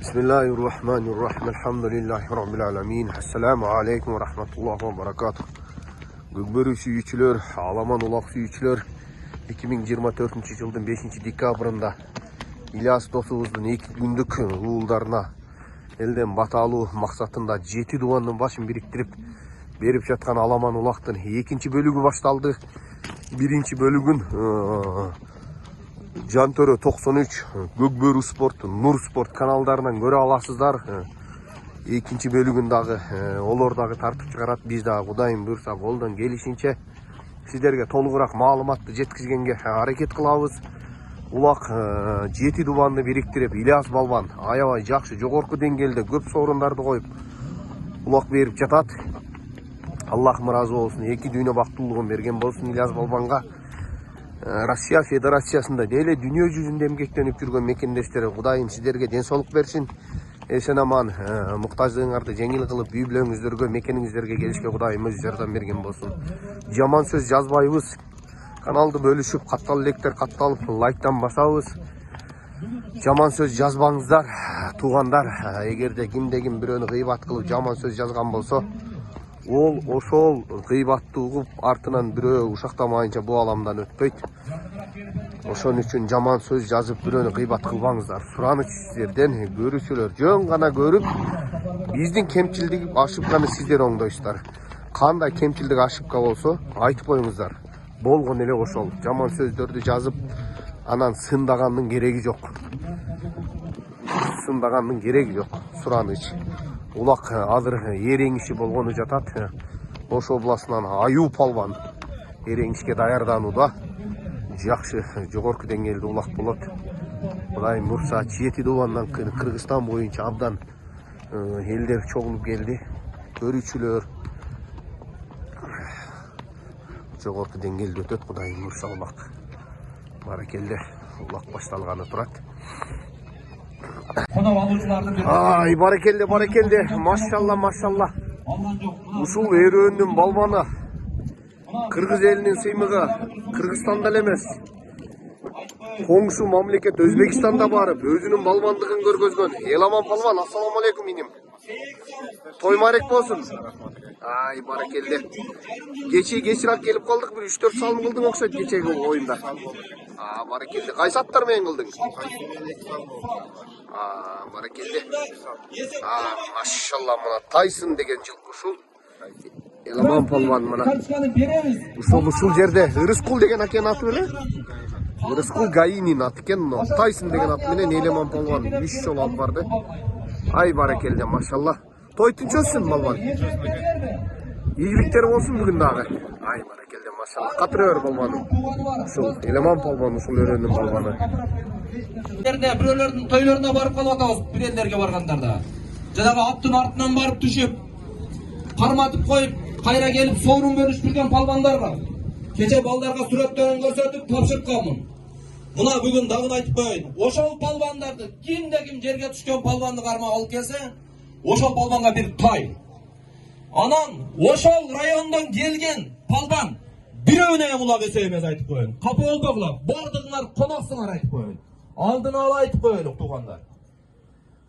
Bismillahirrahmanirrahim. Elhamdülillahi Rabbil alamin. Assalamu alaikum ve rahmetullahi ve berekatuhu. Gökbörü sүйүүчүлөр, Аламан улак сүйүүчүлөр, 2024 жылдын 5 декабрында Ильяс досубуздун 2 күндүк уулдарына элден бата алуу максатында 7 дубандын башын бириктирип берип жаткан Аламан улактын 2 бөлүгү башталды. 1 бөлүгүн Жантөрө 93, Gökbörü спорт, Нур спорт каналдарынан көрө аласыздар. 2 бөлүгүн дагы олор дагы тартып чыгарат. Биз дагы Кудайым буйрса колдон келишинче сиздерге толугураак маалыматты жеткизгенге аракет кылабыз. Улак 7 дубанды бириктирип, Ильяс балбан аябай жакшы жогорку деңгээлде көп сорундарды коюп улак берип жатат. Аллахым ыраазы болсун, 2 дүйнө бактылуулугун берген болсун Ильяс балбанга. Россия Федерациясында деле дүйнө жүзүндө эмгектенип жүргөн мекендештери Кудайым сиздерге ден соолук берсин. Эсен аман муктаждыгыңарды жеңил кылып үй бүлөңүздөргө, мекениңиздерге келишке Кудайым өз жардам берген болсун. Жаман сөз жазбайбыз. Каналды бөлүшүп, каттал электер катталып, лайктан басабыз. Жаман сөз жазбаңыздар, туугандар. Эгерде кимде-ким бирөөнү гыйбат кылып жаман сөз жазган болсо, ол ошол гыйбатты угуп артынан бирөө ушактамайынча бул аламдан өтпөйт. Ошон үчүн жаман сөз жазып бирөөнү гыйбат кылбаңыздар. Сураныч сиздерден, көрүүчүлөр жөн гана көрүп, биздин кемчилдик ошибканы сиздер оңдойсуздар. Кандай кемчилдик ошибка болсо айтып коюңуздар. Болгон эле ошол. Жаман сөздөрдү жазып, анан сындагандын кереги жок. Сындагандын кереги жок. Сураныч. Улак азыр эреңиши болгону жатат. Ош областынан Аюу палбан эреңишке даярданууда. Жакшы жогорку деңгээлде улак болот. Кудайым буйрса 7 дубандан Кыргызстан боюнча абдан элдер чогулуп келди. Көрүүчүлөр жогорку деңгээлде өтөт. Кудайым буйрса улак. Баракелде улак башталганы турат. Ай, баракелде, машалла, машалла. Ушул өрөөнүн балбаны, Кыргыз элинин сыймыгы, Кыргызстанда эле эмес, коңшу мамлекет Өзбекстанда барып, өзүнүн балбандыгын көргөзгөн Эламан палбан, ассаламу алейкум иним. Той марек болсун. Ай, баракелде. Кечирээк келип калдык, бир 3-4 салым кылдың окшойт кечеги оюнда. Баракелде. Кайсы аттар менен кылдың? Баракелде. Машалла, мына Тайсын деген жылкы ушул. Эламан палбан мына. Ушул жерде Ырыскул деген акен аты беле? Ырыскул Гаинин аты экен, но Тайсын деген аты менен Эламан палбан 3 жолу алып барды. Ай, баракелде, машалла. Той тынч өссүн балбан. Ийгиликтер болсун бүгүн дагы. Ай, баракелде, машалла. Катыра бер балбаным. Ушул Эламан палбан, ушул өрөөнүн балбаны. Бирөөлөрдүн тойлоруна барып калып атабыз, бирендерге баргандарда. Жанагы аттын артынан барып түшүп, карматып коюп, кайра келип соорун бөлүшүп жүргөн палбандар бар. Кече балдарга сүрөттөрүн көрсөтүп тапшыртканмын. Мына бүгүн дагы айтып коеюн. Ошол палбандарды кимде-ким жерге түшкөн палбанды кармап алып келсе, ошол палбанга бир тай. Анан ошол райондон келген палбан бирөөнө улап эсеп эмес айтып коеюн. Капа болбогула, бардыгыңар коноксуңар айтып коеюн. Алдын ала айтып коелук туугандар.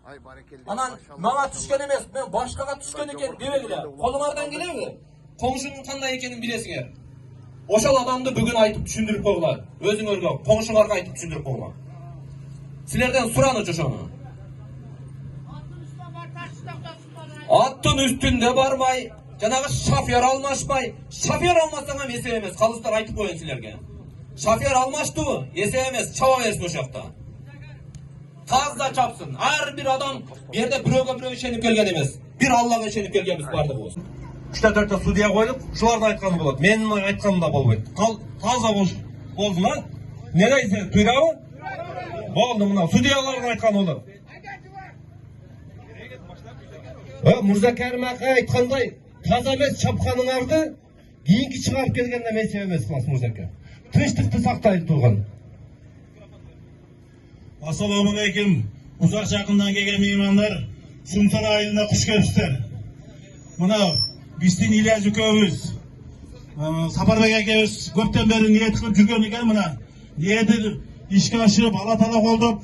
Ай, баракелде. Анан мага түшкөн эмес, мен башкага түшкөн экен дебегиле. Колуңардан келеби? Коңшунун кандай экенин билесиңер. Ошол адамды бүгүн айтып түшүндүрүп койгула. Өзүңөргө, коңшуңарга айтып түшүндүрүп койгула. Силерден сураныч ошону. Аттын үстүндө барбай, жанагы шофер алмашпай, шофер алмасаңам эсеп эмес, калыстар айтып коеюн силерге. Шофер алмаштыбы? Эсеп эмес, чаба берсин ошокто. Таза чапсын. Ар бир адам бу жерде бирөөгө ишенип келген эмес. Бир Аллага ишенип келгенбиз бардыгыбыз. 3-4 судья коюлуп, ушуларды айтканы болот. Менин айтканым да болбойт. Таза болдун, а? Не дейсиң, туйрабы? Болду, мына судьялардын айтканы болот. Мырзакәрим ака айткандай, таза эмес чапканыңарды кийинки чыгарып келгенде эсеп эмес кыласыз мырзака. Тынчтыкты сактайлы турган. Assalomu alaykum. Uzak жақындан kelgan mehmonlar, Sumsar айылына xush kelibsizlar. Muna биздин Ильяс экөөбүз, Сапарбек экөөбүз көптөн бери ниет кылып жүргөн экен, мына ниети ишке ашырып, Алла Таала колдоп,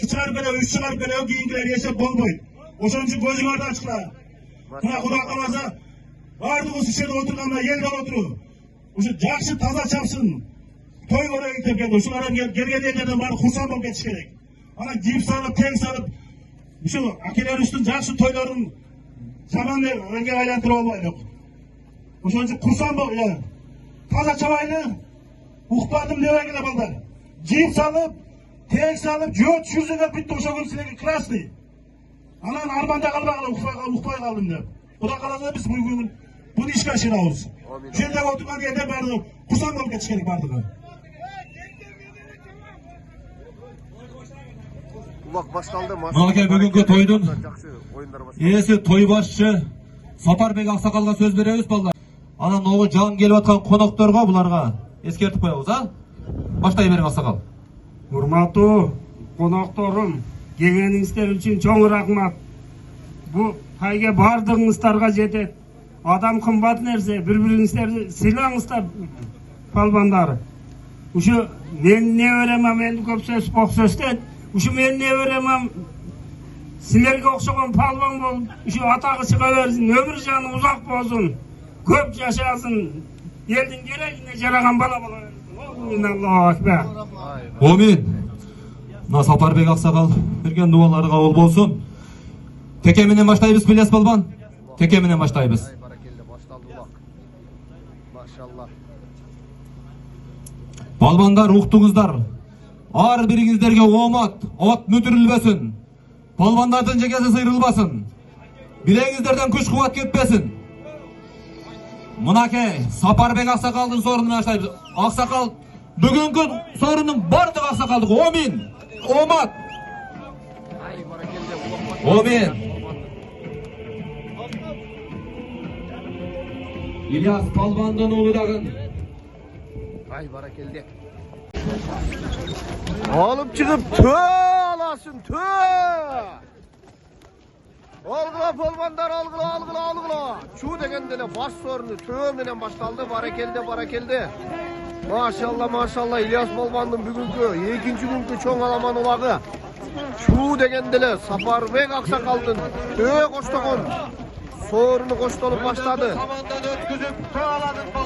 2 çıkarıp geliyor, 3 çıkarıp geliyor, keyinkiler yaşap bolboyt. Oşon üçün gözüңөрдү açıkla. Mına Kuda kalasa, bardığınız içeride oturganda elden oturu. Uşu jakşı taza çapsın. Toy göreyik dep keldi. Uşulardan kelgендерден баары курсан болуп кетиш керек. Ana giyip salıp, tek salıp, uşu akeler üstün jakşı toyların zaman renge aylantırıp albaylık. Oşon üçün kursan bol, ya. Taza çabaylı, ukpadım debe gele balдар. Giyip salıp, tek salıp, göt yüzüne bitti oşo gün silegi krasный. Anan armanda kalbaqala, ukpay kaldım dep. Kuda kalasa biz bugün bunu işe aşırıyoruz. Şöyle oturgan yerde bardı, kursan bolup ketiş керек бардыгы. Ulak başkaldı. Maka бүгүнкү тойдун Жақсы ойындар başkaldı. ээси той башчы Сапарбек Аксакалга сөз беребиз балдар. Анан могу жан келип аткан конокторго буларга эскертип коебуз, а? Баштай бериң Аксакал. Урматтуу конокторум, келгениңиздер үчүн чоң рахмат. Бу тайга бардыгыңыздарга жетет. Адам кымбат нерсе, бири-бириңиздерди сыйлаңыздар, палбандар. Ушу мен не беремем, энди көп сөз бок сөздөн. Ушу мен не беремем, силерге окшогон палбан болуп, ушу атагы чыга берсин, өмүр жаны узак болсун, көп жашасын, элдин керегине жараган бала бола берсин. Аллаху акбар. Амин. Мына Сапарбек Аксакал берген дуалары кабыл болсун. Теке менен баштайбыз, билес балбан. Теке менен баштайбыз. Баракелде başkaldı ulak. Maşallah. Балбандар, уктуңуздар. Ар бириңиздерге омат, от мүтүрүлбөсүн. Балбандардын жегеси сыйрылбасын. Билеңиздерден күч кубат кетпесин. Мынакей Сапарбек Аксакалдын сорунун баштайбыз. Аксакал бүгүнкү сорунун бардыгы Аксакалдыкы. Амин. Омат. Ay barakelde ulak. Амин. İlyas Palban'dan uğradın. Ay barakelde. Alıp çıkıp tö alasın tö. Algıla polvandar algıla. Şu degendele baş sorunu tö menen baştaldı barakelde. Maşallah İlyas Polvandın bugünkü ikinci günkü çoğun alaman ulağı. Şu degendele Safarbek Aksakaldın tö koştoğun. Sorunu koştolup başladı.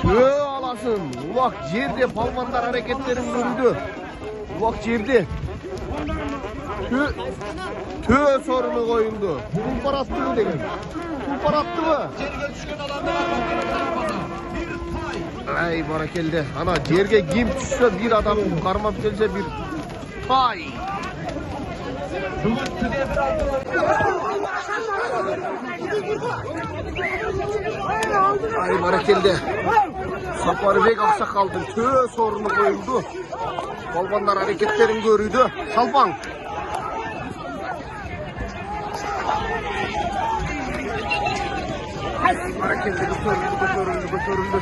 Tö alasın. Ulak yerde palvandar hareketlerin görüldü. Ulak yerde. Tö sorunu koyuldu. Kumpar attı mı degen? Kumpar attı mı? Ay barakelde. Ana yerge kim düşse bir adam karmap gelse bir tay. Ay barakelde. Safarbek Aksakaldın tö sorunu koyuldu. Balbanlar hareketlerin görüydü. Salpan. Barakelde götürüldü.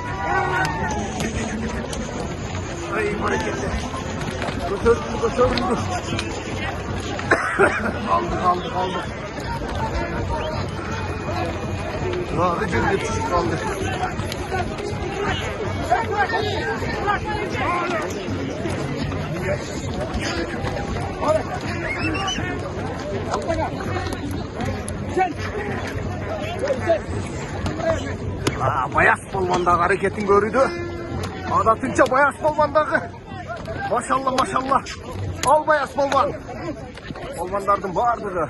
Ay barakelde. Götürüldü. Aldık. Daha bir çocuk kaldı. Bayas polvandagı hareketin görüydü. Adatınca Bayas polvandagı Maşallah maşallah. Albayas balvan. Balvandardın bardығы.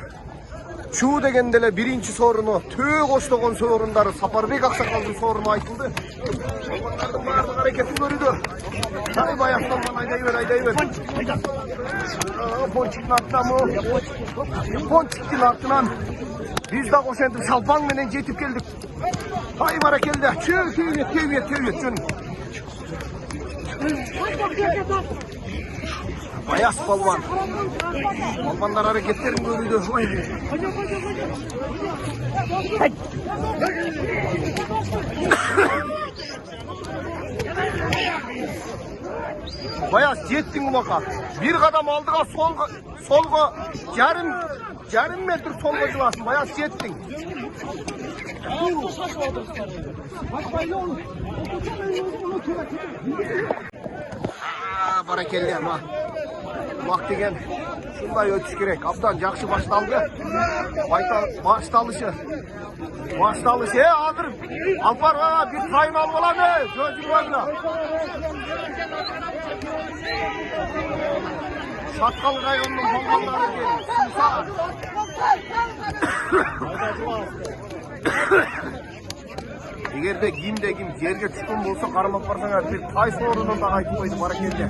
Çuğ degендele birinci sorunu, tüy koştoğun sorunları, Saparbek Aksakal'ın sorunu aytıldı. Balvandardın bardығы hareketi görüdü. Hay bayas balvan aydayver. Ponçikin altına mı? Ponçikin altından. Biz de koşendim şalpan menen jetip geldik. Hay barakelde. Çüğ teviyet canım. Bayas balvan. Balvanlar hareketlerin görüldü. Bayas jettin baka. Bir kadam aldığa solga yarım metre solga cılasın. Bayas jettin. Barakelde ama. Bak degen şunday ötüş gerek. Abdan jakşı başlandı. Başlalışı. Hazır. Alpar bir sayın al olanı. Sözcük başla. Şatkal rayonunun balvanları geldi. Susa. Eğer de kim yerge çıkın bolsa karamak barsaňar bir tay sorunun da aytıp koydu barakelde.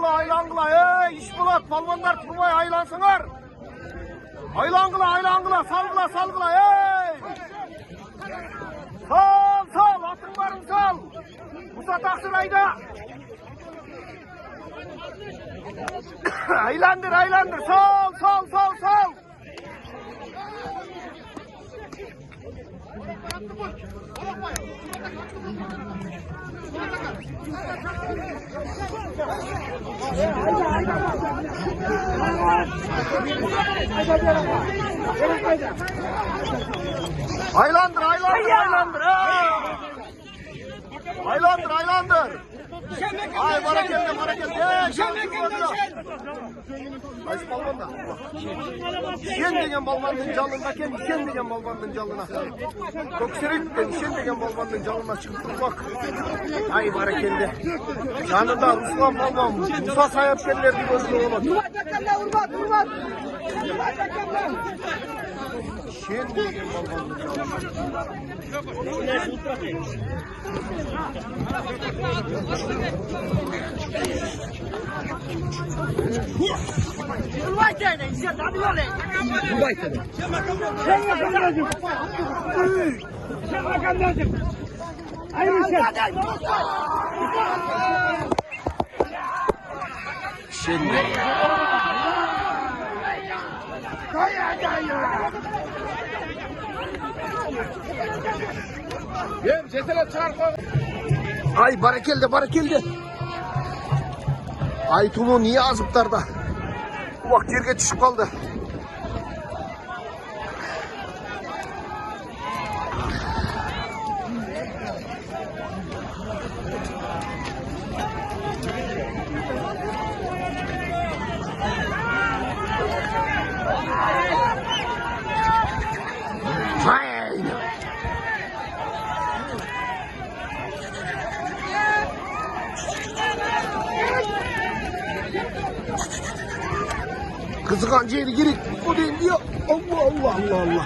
Aylangıla, iş bulat, balvanlar turmay aylansınlar. Aylangıla, salgıla, Sal, atınlarını sal. Musa Taksıray'da. Aylandır, sal. Aylandır. Ay barakelde. Ayşe balvanda. Şen degen balvandın canlına. Kökserekten şen degen balvandın canlına çıkıp durmak. Ay barakelde. Canında Ruslan balvan, Musa sayapkenlerdi gözü olur. Urbat. Şen degen balvandın canlına. Şimdi ay barakelde. Ay Tumu niye azıptarda? Bak yerge düşüp kaldı. Kızıkan ciğeri girik. O değil diyor. Allah.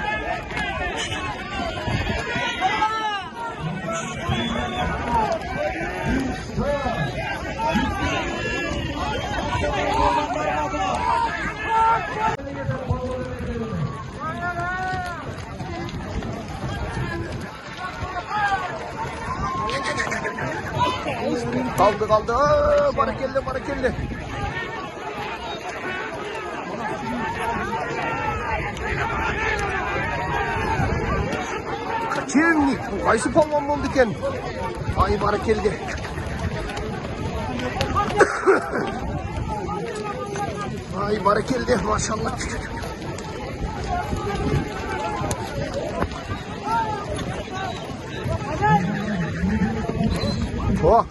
Kaldı. Barakelle. Kaçırnik. Kaysı palvan oldu ken. Ay barakelle. Ay barakelle maşallah. Oh.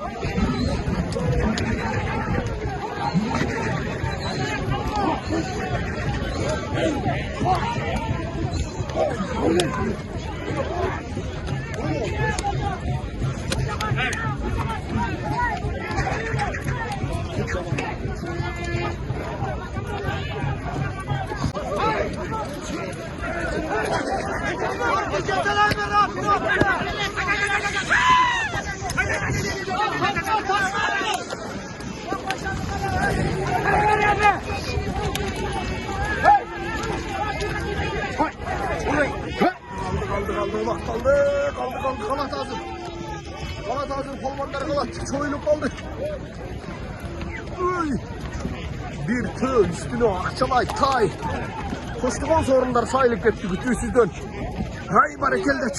Kaldı kalat hazır. Kalat hazır, polmanlar kalat. Çoğuylup kaldı. Bir tığ üstüne akçalay tay. Koştuğun sorunlar sayılıp gitti gütüsüz dön. Hay barekelde.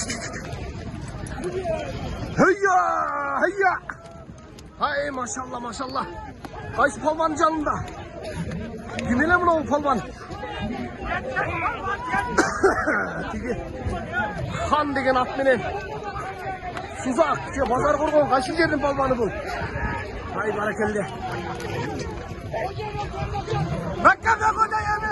Heyya heyya. Hay maşallah maşallah. Kaç polman canında. Günele mi o polman? Han degen at menen. Suzak, bazar kurgun, kaçın жердин palvanı bu. Hay barakelle. Bakka bakka da yani.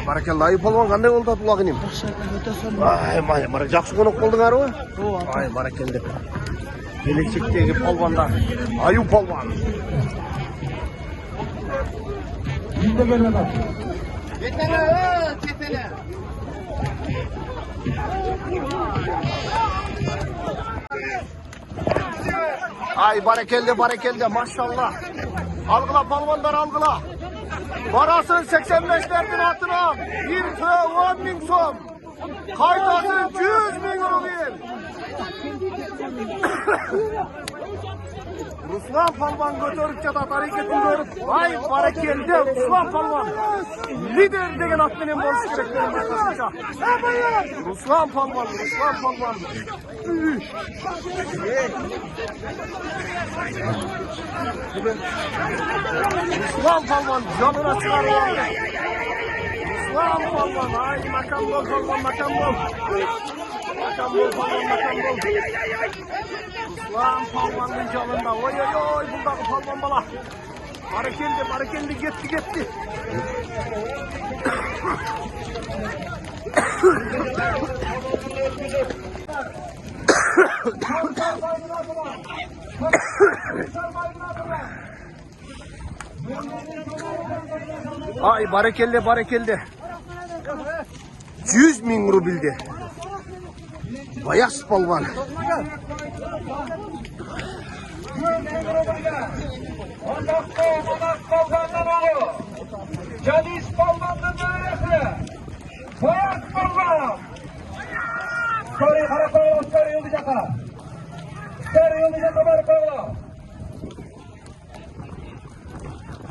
Barakallah, ayıp olman qanday oldu atulaq inim? Ay, mara жақсы қонақ болдыңар ғой? Ay, barakallah. Gelecekteki palvanlar. Ayıp palvan. Ketene. Ay, barakelde maşallah. Algıla palvanlar algıla. Parasın 85'lerden atına 1 tığ 10 bin som. Kaytasın 100 bin euro bir. Ruslan palvan götürüp çatat hareketini görüp. Vay barakelde Ruslan palvan. Lider degen atmenen boluş gerek benim başkasınca. Ruslan palvan. Ruslan palvan canına çıkarıyor. Ruslan palvan. Ay makam bol palvan makam bol. Ruslan palvanın canında. Oy buradaki palvan bala. Barakelde gitti. Ay barakelde. 100 bin rubildi. Bayas palvan. Caniş Palvan'ın dönesi. Bayat Palvan. Sorry, Karakol, sorry, Yıldızaka. Sorry, Yıldızaka, Karakol.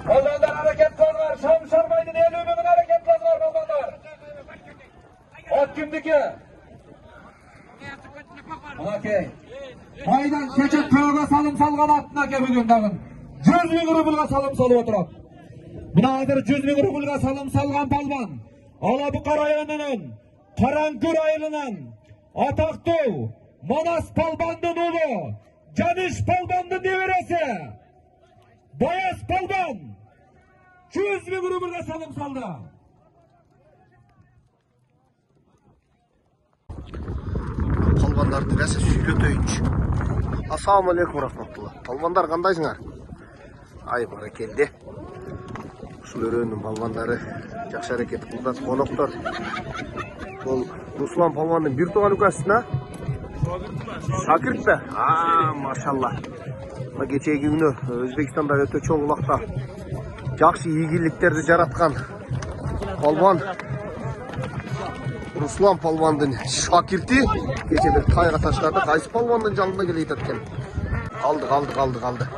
Palvanlar hareket var. Şam Şarmay'ın Eylül'ün hareket var Palvanlar. Ot kimdiki? Okey. Майдан keçet köyge salım salgan atına kebugün dağın. 100 bin rubulga salım salı oturup. Buna hazır 100 bin rubulga salım salgan palvan. Alabukar ayağının, Karankür ayılının, Ataktu, Manas palbandın oğlu, Caniş palbandın deviresi, Bayas palban, 100 bin rubulga salım saldı. Palvandарды кәсіп сүйретейінші. Ассалаумағалейкум рахматулла. Palvanдар қандайсыңар? Ай баракелде. Ушул өрөөнүн palvandары жакшы аракет кылып коноктор. Бул Руслан palvandын бир тууган укасына. Шакиртпе? Машалла. Мына кечээги күнү Өзбекстанда өтө чоң улакта жакшы ийгиликтерди жараткан palvan Руслан palvandын шакирти кечеде тайга таштарды. Кайсы palvandын жанына келет экен. Қалды. Қалды.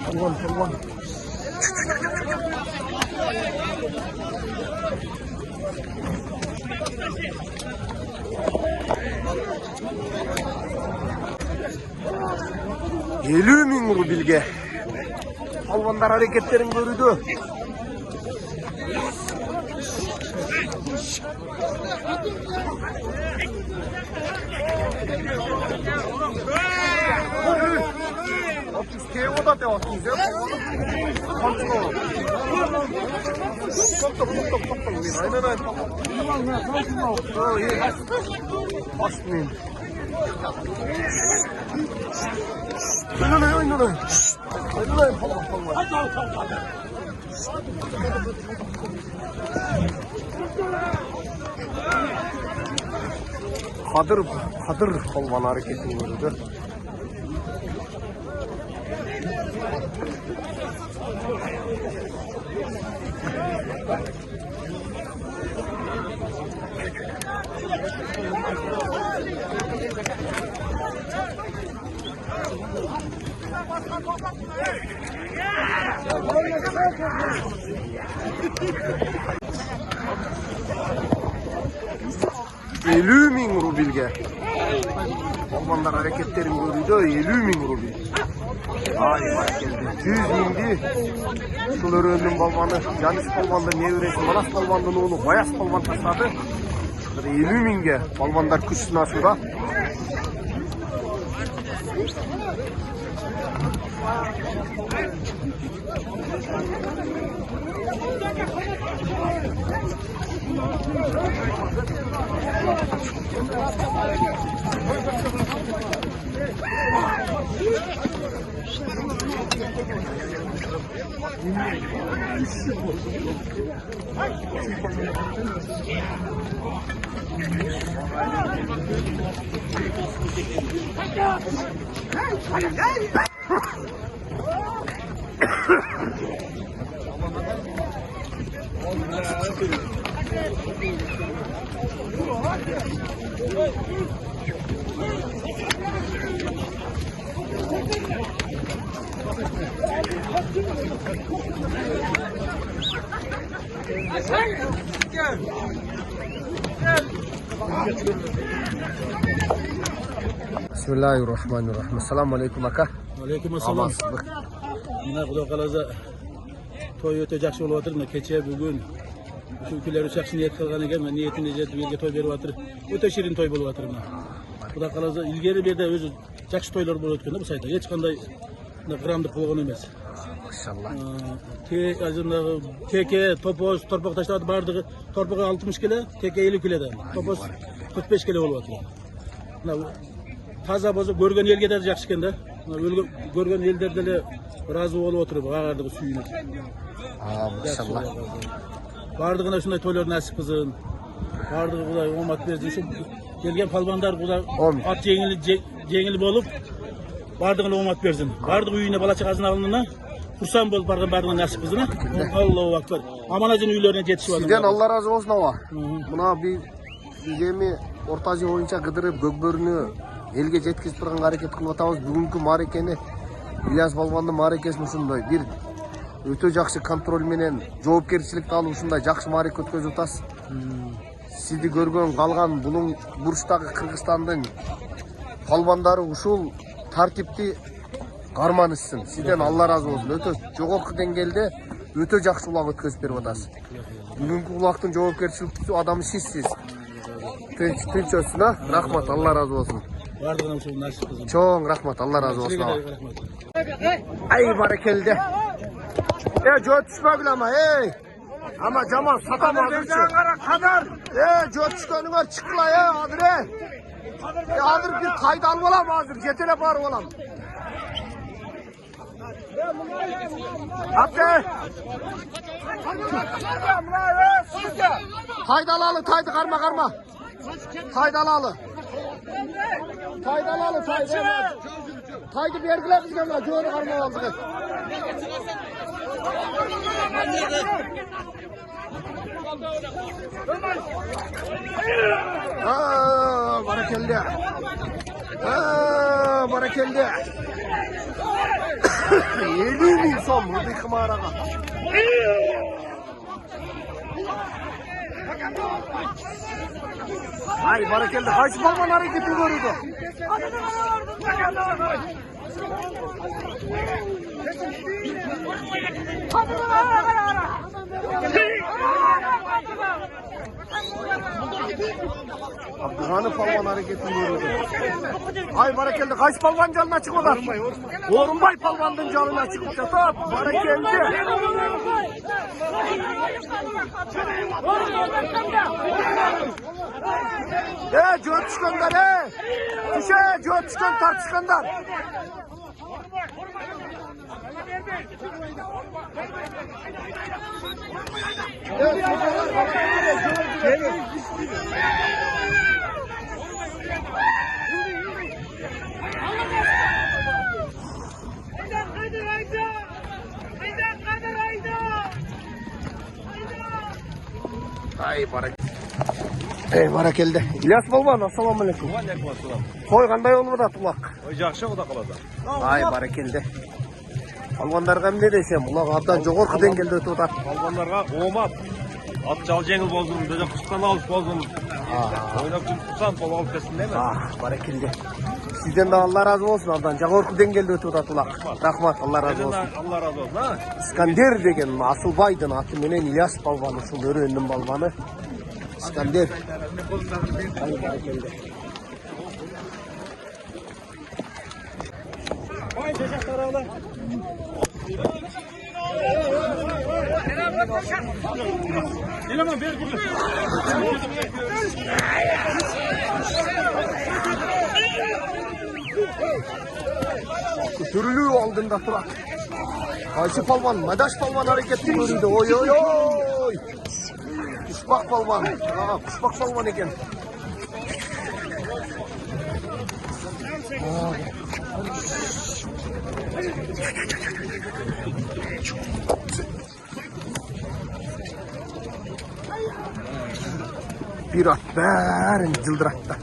Palvan. Елүү миң рубльге palvanдар hareketlerin görüldü. Kevoda da atıyoruz ya. Kontrol. Top. Aynen. Oh yes. Asmin. Aynen. Kadır palvan hareketini gördü. Elүү миң рубльге. Palvanlar hareketlerin görüldü. 50 bin rubil. Ay geldi. 100 bindi. Şular önünün palvanı. Caniş palvandı nevresi. Manas palvandı oğlu. Bayas palvan taşladı. 50 binge. Palvanlar kış sınasıda. Bismillahirrahmanirrahim. Assalamu alaikum aka. Aleyküm selam. Amansızlık. Mına Xudo qalasa to'y o'ta yaxshi bo'lyapti. Mana kecha bugun shu kunlar uch yaxshi niyat qilgan ekan. Men niyatini yetib yerga to'y beryapti. O'ta shirin to'y bo'lyapti mana. Xudo qalasa ilgari bu yerda o'zi yaxshi to'ylar bo'layotganda bu sayda hech qanday g'amlik qilgan emas. Maşallah. Teke, topoz, torpaq tashladi bardig'i. Torpaqi 60 kilo, teke 50 kilodan. Topoz 45 kilo bo'lyapti. Mana taza bozib ko'rgan elga da yaxshi ekanda. Ko'rgan ellarda rozi bo'lib o'tirib, g'ag'ardi suyini. Maşallah. Bardig'ina shunday to'ylar nasib qilsin. Bardig'i Xudo omad bersin. Shu kelgan palvonlar Xudo ot yengil bo'lib, bardig'ina omad bersin. Bardig' uyine bola chaqasini alınına, xursand bo'lib bardig'ina nasib qilsin. Allohu akbar. Amanajin uylarına yetishib oldi. Sizden Allah razı olsun ama. Buna bir gemi Orta Aziya oyunca gıdırıp gökbörünü elge jetkizip turgan hareket kılıp atабыз. Бүгүнкү маарекени İlyas Балбандын маарекесин ушундай бир өтө жакшы контроль менен жоопкерчиликти алып ушундай жакшы маарек өткөзүп атасыз. Сизди көргөн калган бунун бурчтагы Кыргызстандын палбандары ушул тартипти карманышсын. Сизден Алла разы болсун. Өтө жогорку деңгээлде өтө жакшы улак өткөзүп берип атасыз. Бүгүнкү улактын жоопкерчиликтүү адамы сизсиз. Tinç olsun ha. Rahmat, Allah razı olsun. Bardig'ina shu nasib qilsin. Çoğun rahmat, Allah razı olsun. Rahmat. Ay barakelde. Joy düşme bile ama ey. Ama Cemal satamaz. Kadar. Joy düşkönün var çıkla hazır hazır bir kayda al olam hazır. Getele var olam. Abde. Taydalalı taydı karma. Taydalalı. Taydı bergiler bizge ama joyunu karma aldık. Barakelde. Barakelde. 50.000 son bu bir kımarağa. Ay barakelde kaç balman hareketi görüyordu. Abdurrahman'ın palvan hareketini görüyordu. Ay barakelde kaç palvan canına çıkmadı. Orunbay palvanın canına çıkmış. Top barakelde. Joy çıkanlar Düşe joy çıkan tartışkanlar. Ay barak. Ey barakelde. İlyas Balban, assalamu alaikum. Toy qanday olub atulak? Toy жақсы Құда қаласа. Ay barakelde. Балбандарга эмне десем, улар абдан жогорку деңгээлде өтүп атат. Балбандарға омат. Ат жал жеңіл болдым, бөжек құстан алып болдым. Ойнап жүріп тұрсам, бол алып келсін деме. Баракелде. Сизден да Алла разы болсун, абдан жогорку деңгээлде өтүп атат улар. Рахмат, Алла разы болсун. Алла разы болсын. Искандер деген Асылбайдын аты менен Ильяс Балбан, ушул өрөөнүн балбаны. Искандер. Ай баракелде. Ой, жашақ тарағылар. Елема бер күрді. Күтүрүлүү алдында турат. Кайсы палван, Мадаш палван аракетти көрүүдө. Ой. Кушбак палван. Кушбак палван экен. Bir at bärin жылдыратты.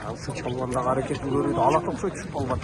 Алшы палвандагы аракетин көрүүдө алат окшойт ушу палван.